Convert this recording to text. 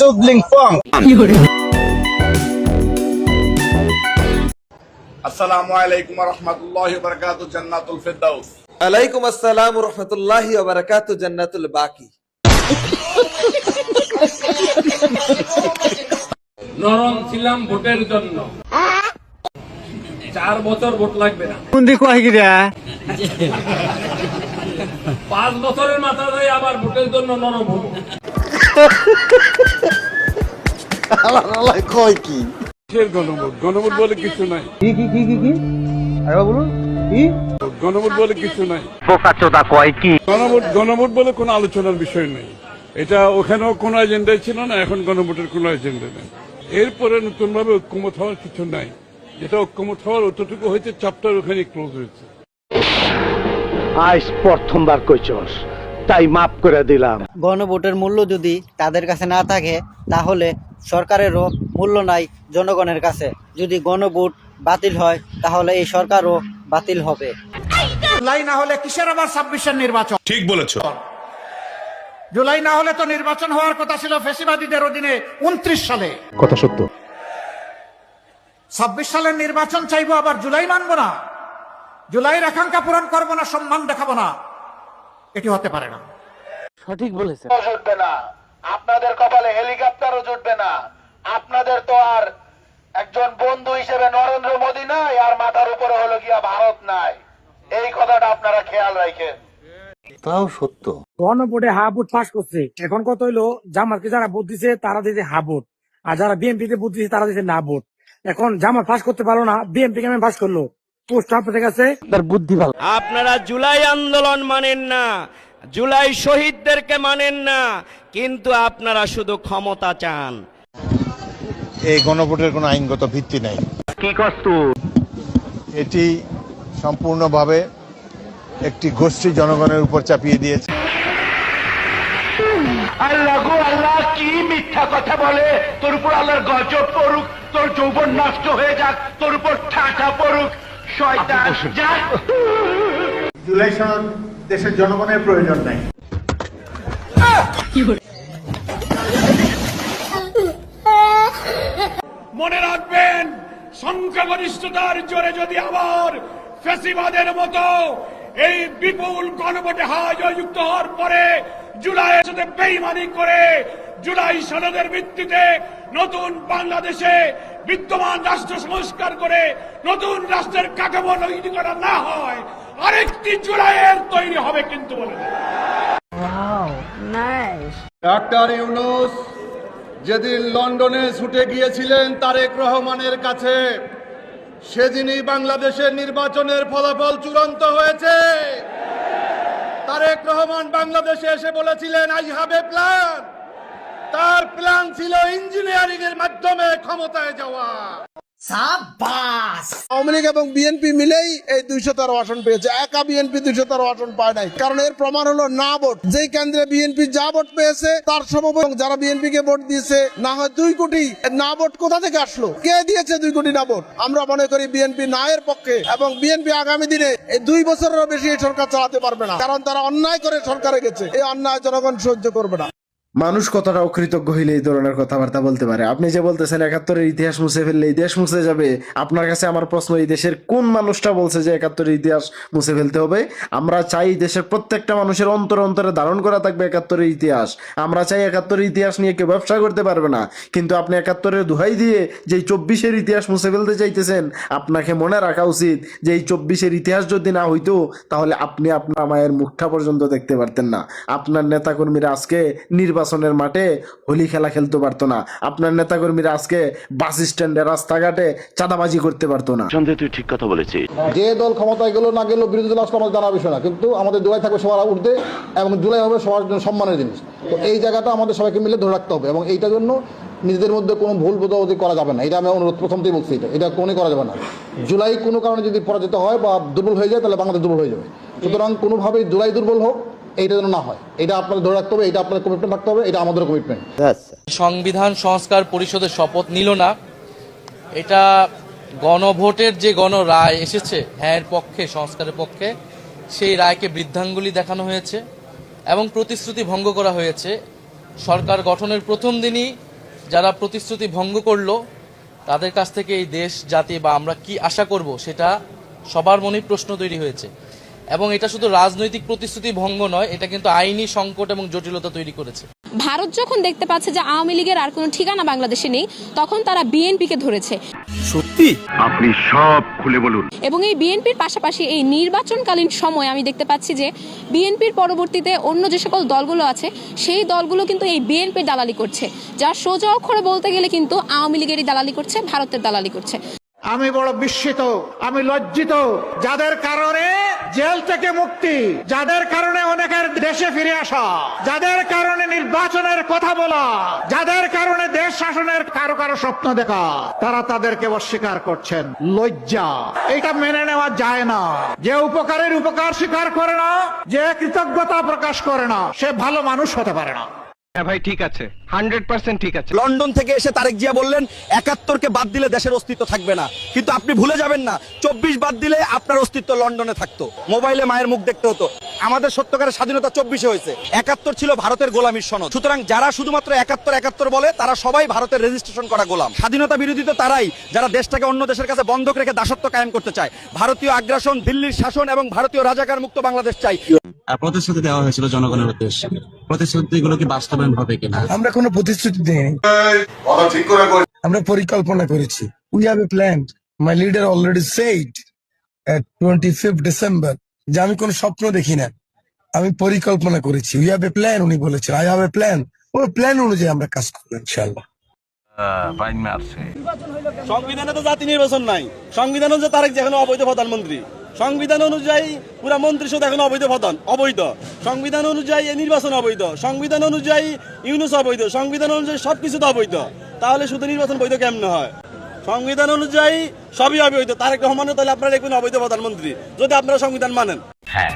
Sublingfong. Assalamualaikum warahmatullahi wabarakatuh. Jannatul Firdaus. আলাইকুম আসসালাম ওয়া রাহমাতুল্লাহি ওয়া বারাকাতুহু জান্নাতুল বাকি। নরম ছিলাম ভোটের জন্য, 4 বছর ভোট লাগবে না। কোন দিক কয় গিরা 5 বছরের মাথায় আবার ভোটের জন্য নরম হবো। আল্লাহ কয় কি? গণভোট বলে কিছু নাই। কি আরে বলুন কি গণভোট বলে কিছু নাই। বোকাচোদা কয় কি? গণভোট বলে কোনো আলোচনার বিষয় নেই। এটা ওখানেও কোনো এজেন্ডাই ছিল না, এখন গণভোটের কোনো এজেন্ডা নেই। এরপরে নতুন ভাবে ঐক্যমত হওয়ার কিছু নাই। যেটা ঐক্যমত হওয়ার অতটুকু হয়েছে, চ্যাপ্টার ওখানে ক্লোজ হয়েছে। আজ প্রথমবার কইছস, তাই মাফ করে দিলাম। গণভোটের মূল্য যদি তাদের কাছে না থাকে, তাহলে সরকারেরও মূল্য নাই জনগণের কাছে। যদি গণভোট বাতিল হয়, তাহলে এই সরকারও বাতিল হবে। জুলাই না হলে কিসের আবার 26-এর নির্বাচন? ঠিক বলেছো। জুলাই না হলে তো নির্বাচন হওয়ার কথা ছিল ফ্যাসিবাদীদের অধীনে 29 সালে। কথা সত্য। 26 সালের নির্বাচন চাইবো, আবার জুলাই মানবো না, জুলাইয়ের আকাঙ্ক্ষা পূরণ করবো না, সম্মান দেখাবো না, এটি হতে পারে না। সঠিক বলেছে। জুটবে না, আপনাদের কপালে হেলিকপ্টারও জুটবে না। আপনাদের তো আর একজন বন্ধু হিসেবে নরেন্দ্র মোদী নাই, আর মাথার উপরে হলো গিয়া ভারত নাই। এই কথাটা আপনারা খেয়াল রাখেন। তাও সত্য। গণভোটে হা ভোট পাস করছে, এখন কত হইলো জামাতকে যারা ভোট দিছে তারা দিয়েছে হা ভোট, আর যারা বিএনপি তে ভোট দিছে তারা দিয়েছে না ভোট। এখন জামাত পাস করতে পারলো না, বিএনপি কেমন পাস করলো? পোস্ট আপনাদের কাছে তার বুদ্ধি ভালো। আপনারা জুলাই আন্দোলন মানেন না, জুলাই শহীদদেরকে মানেন না, কিন্তু আপনারা শুধু ক্ষমতা চান। এই গণভোটের কোনো আইনগত ভিত্তি নাই। কি কষ্ট? এটি সম্পূর্ণভাবে একটি গোষ্ঠী জনগণের উপর চাপিয়ে দিয়েছে। আল্লাহ গো আল্লাহ, কি মিথ্যা কথা বলে! তোর উপর আল্লাহর গজব পড়ুক, তোর যৌবন নষ্ট হয়ে যাক, তোর উপর ঠাটা পড়ুক, শয়তান যা। জুলাই সনদ দেশের জনগণের প্রয়োজন নাই। মনে রাখবেন, সংখ্যাগরিষ্ঠতার জোরে যদি আবার ফ্যাসিবাদের মতো এই বিপুল গণভোটে জয়যুক্ত হওয়ার পরে জুলাইয়ের সাথে বেইমানি করে জুলাই সনদের ভিত্তিতে নতুন বাংলাদেশে বিদ্যমান রাষ্ট্র সংস্কার করে নতুন রাষ্ট্রের কাঠামো তৈরি করা না হয়, আরেকটি জুলাইয়ের তৈরি হবে কিন্তু বলে দেন। ডাক্তার ইউনূস যেদিন লন্ডনে ছুটে গিয়েছিলেন তারেক রহমানের কাছে, সেদিনই বাংলাদেশের নির্বাচনের ফলাফল চূড়ান্ত হয়েছে। তারেক রহমান বাংলাদেশে এসে বলেছিলেন, আই হ্যাভ এ প্ল্যান। তার প্ল্যান ছিল ইঞ্জিনিয়ারিং এর মাধ্যমে ক্ষমতায় যাওয়া। আওয়ামী লীগ এবং বিএনপি মিলেই এই 213 আসন পেয়েছে, একা বিএনপি 213 আসন পায় নাই। কারণ এর প্রমাণ হলো না ভোট। যেই কেন্দ্রে বিএনপি যা ভোট পেয়েছে তার সমবয় যারা বিএনপি কে ভোট দিয়েছে, না হয় 2 কোটি না ভোট কোথা থেকে আসলো? কে দিয়েছে 2 কোটি না ভোট? আমরা মনে করি বিএনপি না এর পক্ষে, এবং বিএনপি আগামী দিনে এই 2 বছরেরও বেশি এই সরকার চালাতে পারবে না, কারণ তারা অন্যায় করে সরকারে গেছে। এই অন্যায় জনগণ সহ্য করবে না। মানুষ কতটা অকৃতজ্ঞ হইলে এই ধরনের কথাবার্তা বলতে পারে? আপনি যে বলতেছেন 71-এর ইতিহাস মুছে ফেললে এই দেশ মুছে যাবে, আপনার কাছে আমার প্রশ্ন, এই দেশের কোন মানুষটা বলছে যে 71-এর ইতিহাস মুছে ফেলতে হবে? আমরা চাই দেশের প্রত্যেকটা মানুষের অন্তরে অন্তরে ধারণ করা থাকবে 71-এর ইতিহাস। আমরা চাই 71-এর ইতিহাস নিয়ে কেউ ব্যবসা করতে পারবে না। কিন্তু আপনি 71-এর দোহাই দিয়ে যে 24-এর ইতিহাস মুছে ফেলতে চাইতেছেন, আপনাকে মনে রাখা উচিত যে এই 24-এর ইতিহাস যদি না হইতো, তাহলে আপনি আপনার মায়ের মুখটা পর্যন্ত দেখতে পারতেন না। আপনার নেতাকর্মীরা আজকে নির্বাচনের মাঠে হোলি খেলা খেলতে পারতো না। আপনার নেতাকর্মীরা আজকে বাস স্ট্যান্ডে রাস্তাঘাটে চাঁদাবাজি করতে পারতো না। তুই ঠিক কথা বলেছিস। যে দল ক্ষমতায় গেল না গেল, বিরোধী দল আসলে আমাদের জানা বিষয় না, কিন্তু আমাদের জুলাই থাকবে সবার ঊর্ধ্বে, এবং জুলাই হবে সবার জন্য সম্মানের জিনিস। তো এই জায়গাটা আমাদের সবাইকে মিলে ধরে রাখতে হবে, এবং এইটার জন্য নিজেদের মধ্যে কোনো ভুল বোঝাবুঝি করা যাবে না। এটা আমি অনুরোধ প্রথমতেই বলছি, এটা কোনোই করা যাবে না। জুলাই কোনো কারণে যদি পরাজিত হয় বা দুর্বল হয়ে যায়, তাহলে বাংলাদেশ দুর্বল হয়ে যাবে। সুতরাং কোনোভাবেই জুলাই দুর্বল হোক, এইটা যেন না হয়, এটা আপনাদের ধরে রাখতে হবে, এটা আপনাদের কমিটমেন্ট রাখতে হবে, এটা আমাদের কমিটমেন্ট। সংবিধান সংস্কার পরিষদের শপথ নিল না, এটা গণভোটের যে গণরায় এসেছে হ্যাঁ এর পক্ষে, সংস্কারের পক্ষে, সেই রায়কে বৃদ্ধাঙ্গুলি দেখানো হয়েছে এবং প্রতিশ্রুতি ভঙ্গ করা হয়েছে। সরকার গঠনের প্রথম দিনই যারা প্রতিশ্রুতি ভঙ্গ করলো তাদের কাছ থেকে এই দেশ জাতি বা আমরা কি আশা করব সেটা সবার মনেই প্রশ্ন তৈরি হয়েছে। এবং এটা শুধু রাজনৈতিক প্রতিশ্রুতি ভঙ্গ নয়, এটা কিন্তু আইনি সংকট এবং জটিলতা তৈরি করেছে। ভারত যখন দেখতে পাচ্ছে যে আওয়ামী লীগের আর কোনো ঠিকানা বাংলাদেশে নেই, তখন তারা বিএনপিকে ধরেছে। সত্যি? আপনি সব খুলে বলুন। এবং এই বিএনপির পাশাপাশি এই নির্বাচনকালীন সময় আমি দেখতে পাচ্ছি যে বিএনপির পরবর্তীতে অন্য যে সকল দলগুলো আছে সেই দলগুলো কিন্তু এই বিএনপির দালালি করছে, যা সোজা অক্ষরে বলতে গেলে কিন্তু আওয়ামী লীগেরই দালালি করছে, ভারতের দালালি করছে। আমি বড় বিস্মিত, আমি লজ্জিত, যাদের কারণে জেল থেকে মুক্তি, যাদের কারণে অনেকের দেশে ফিরে আসা, যাদের কারণে নির্বাচনের কথা বলা, যাদের কারণে দেশ শাসনের কারো কারো স্বপ্ন দেখা, তারা তাদেরকে অস্বীকার করছেন। লজ্জা, এটা মেনে নেওয়া যায় না। যে উপকারের উপকার স্বীকার করে না, যে কৃতজ্ঞতা প্রকাশ করে না, সে ভালো মানুষ হতে পারে না। হ্যাঁ ভাই, ঠিক আছে, 100% ঠিক আছে। লন্ডন থেকে এসে তারেক জিয়া বললেন ৭১কে বাদ দিলে দেশের অস্তিত্ব থাকবে না, কিন্তু আপনি ভুলে যাবেন না ২৪ বাদ দিলে আপনার অস্তিত্ব লন্ডনে থাকতো, মোবাইলে মায়ের মুখ দেখতে হতো। আমাদের সত্যকারের স্বাধীনতা ২৪-এ হয়েছে, ৭১ ছিল ভারতের গোলামির সনদ। সুতরাং যারা শুধুমাত্র ৭১ বলে তারা সবাই ভারতের রেজিস্ট্রেশন করা গোলাম। স্বাধীনতা বিরোধী তো তারাই যারা দেশটাকে অন্য দেশের কাছে বন্ধক রেখে দাসত্ব কায়েম করতে চায়। ভারতীয় আগ্রাসন, দিল্লির শাসন এবং ভারতীয় রাজাকার মুক্ত বাংলাদেশ চাই। প্রতিশ্রুতি দেওয়া হয়েছিল জনগণের উদ্দেশ্যে, প্রতিশ্রুতিগুলো কি বাস্তবায়ন হবে কিনা? আমরা কোনো প্রতিশ্রুতি দিইনি, আমরা পরিকল্পনা করেছি। We have a plan. My leader already said at 25 December যে আমি কোনো স্বপ্ন দেখি না, আমি পরিকল্পনা করেছি। উই হ্যাভ এ প্ল্যান, উনি বলেছেন আই হ্যাভ এ প্ল্যান। ওই প্ল্যান অনুযায়ী আমরা কাজ করবো ইনশাআল্লাহ। সংবিধানে তো জাতীয় নির্বাচন নাই, সংবিধান অনুযায়ী তারেক যেখানে অবৈধ প্রধানমন্ত্রী, সংবিধান অনুযায়ী পুরা মন্ত্রিসদ এখন অবৈধ প্রধান, অবৈধ। সংবিধান অনুযায়ী এই নির্বাচন অবৈধ, সংবিধান অনুযায়ী ইউনুস অবৈধ, সংবিধান অনুযায়ী সবকিছু তো অবৈধ। তাহলে শুধু নির্বাচন বৈধ কেমনে হয়? সংবিধান অনুযায়ী সবই অবৈধ। তারেক রহমানের তাহলে আপনারা দেখবেন অবৈধ প্রধানমন্ত্রী, যদি আপনারা সংবিধান মানেন। হ্যাঁ।